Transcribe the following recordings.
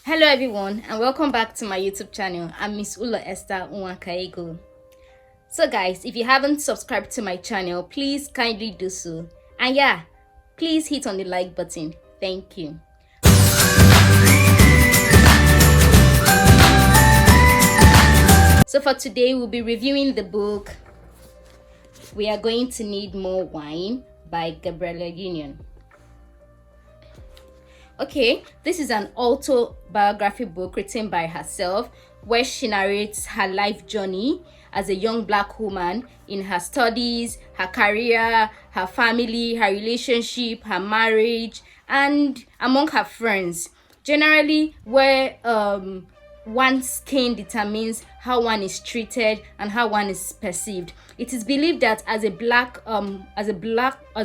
Hello everyone and welcome back to my YouTube channel. I'm Miss Ulo Esther Unwakaego. So guys, if you haven't subscribed to my channel, please kindly do so. And yeah, please hit on the like button. Thank you. So for today, we'll be reviewing the book We Are Going to Need More Wine by Gabrielle Union. Okay, this is an autobiography book written by herself where she narrates her life journey as a young black woman in her studies, her career, her family, her relationship, her marriage, and among her friends. Generally, where one's skin determines how one is treated and how one is perceived. It is believed that as a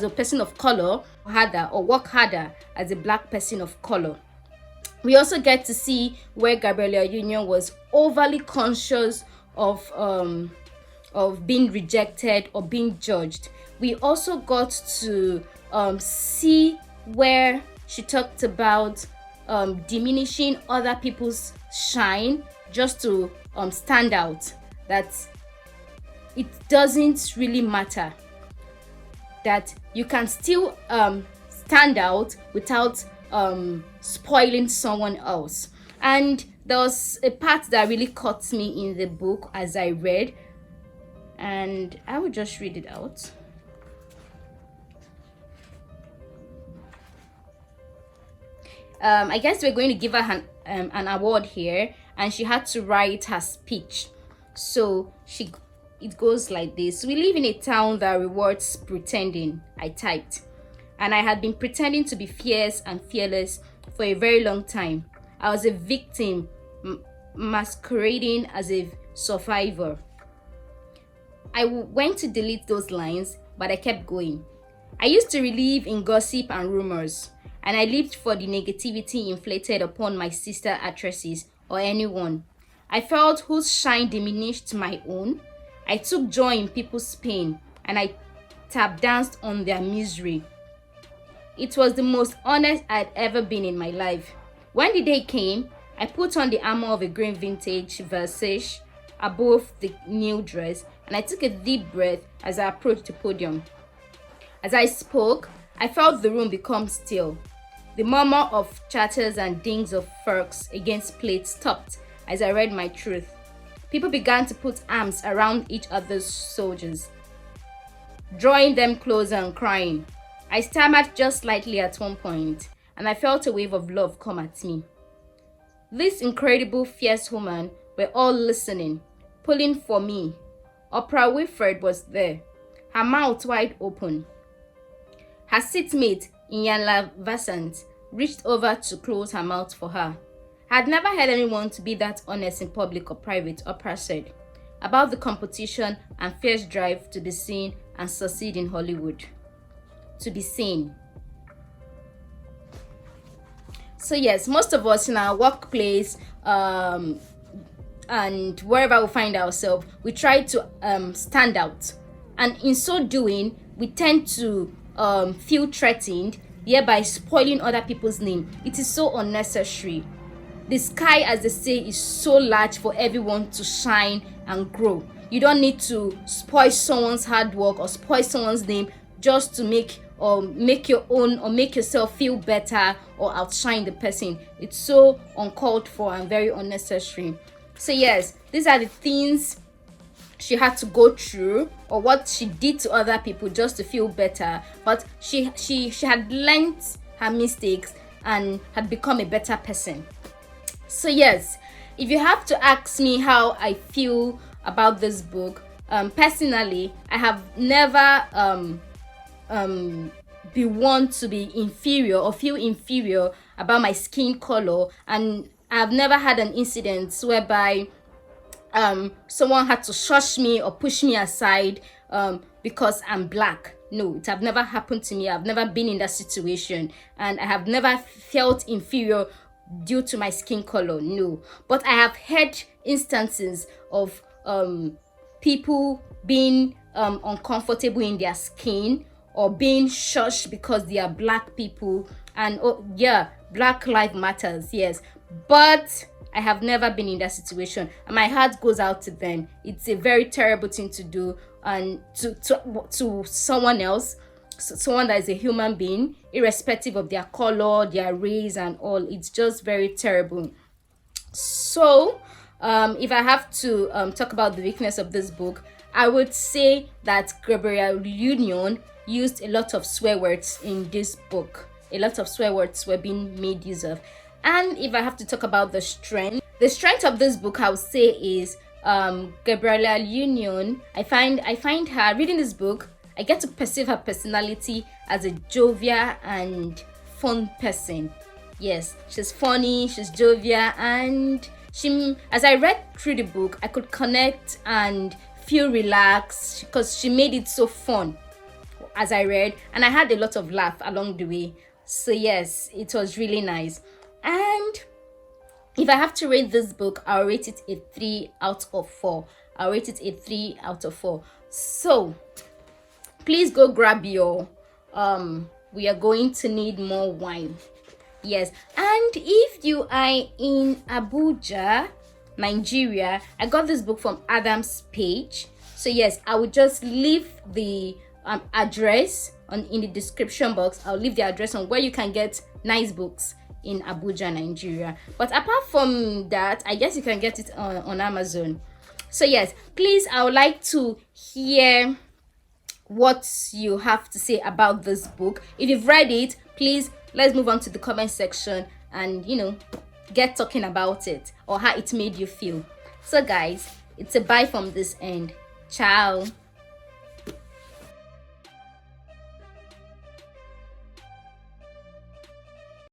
person of color, work harder as a black person of color. We also get to see where Gabrielle Union was overly conscious of being rejected or being judged. We also got to see where she talked about diminishing other people's shine just to stand out, that it doesn't really matter, that you can still stand out without spoiling someone else. And there was a part that really caught me in the book as I read, and I will just read it out. I guess we're going to give her an award here, and she had to write her speech. So it goes like this. We live in a town that rewards pretending, I typed. And I had been pretending to be fierce and fearless for a very long time. I was a victim masquerading as a survivor. I went to delete those lines, but I kept going. I used to relieve in gossip and rumors, and I lived for the negativity inflicted upon my sister actresses or anyone. I felt whose shine diminished my own. I took joy in people's pain, and I tap danced on their misery. It was the most honest I'd ever been in my life. When the day came, I put on the armor of a green vintage Versace above the new dress, and I took a deep breath as I approached the podium. As I spoke, I felt the room become still. The murmur of chatters and dings of forks against plates stopped as I read my truth. People began to put arms around each other's shoulders, drawing them closer and crying. I stammered just slightly at one point, and I felt a wave of love come at me. This incredible, fierce woman were all listening, pulling for me. Oprah Winfrey was there, her mouth wide open. Her seatmate, Iyanla Vanzant, reached over to close her mouth for her. I had never heard anyone to be that honest in public or private, Oprah said, about the competition and fierce drive to be seen and succeed in Hollywood. To be seen. So yes, most of us in our workplace and wherever we find ourselves, we try to stand out. And in so doing, we tend to feel threatened, thereby spoiling other people's name. It is so unnecessary. The sky, as they say, is so large for everyone to shine and grow. You don't need to spoil someone's hard work or spoil someone's name just to make your own or make yourself feel better or outshine the person. It's so uncalled for and very unnecessary. So yes, these are the things she had to go through, or what she did to other people just to feel better, but she had learned her mistakes and had become a better person. So yes, if you have to ask me how I feel about this book, personally, I have never be one to be inferior or feel inferior about my skin color, and I've never had an incident whereby someone had to shush me or push me aside because I'm black. No, it have never happened to me. I've never been in that situation, and I have never felt inferior due to my skin color. No, but I have heard instances of people being uncomfortable in their skin or being shushed because they are black people. And oh yeah, Black Lives Matters, yes, but I have never been in that situation, and my heart goes out to them. It's a very terrible thing to do, and to someone else, someone that is a human being, irrespective of their color, their race, and all. It's just very terrible. So, if I have to talk about the weakness of this book, I would say that Gabrielle Union used a lot of swear words in this book. A lot of swear words were being made use of. And if I have to talk about the strength of this book, I would say is Gabrielle Union. I find her reading this book. I get to perceive her personality as a jovial and fun person. Yes, she's funny, she's jovial, and as I read through the book, I could connect and feel relaxed because she made it so fun as I read, and I had a lot of laugh along the way. So yes, it was really nice. And if I have to rate this book, I'll rate it a 3 out of 4. I'll rate it a 3 out of 4. So please go grab your we are going to need more wine. Yes, and if you are in Abuja, Nigeria, I got this book from Adam's page. So yes, I will just leave the address in the description box. I'll leave the address on where you can get nice books in Abuja, Nigeria. But apart from that, I guess you can get it on Amazon. So yes, please, I would like to hear what you have to say about this book. If you've read it, please, let's move on to the comment section and get talking about it or how it made you feel. So guys, it's a bye from this end. Ciao.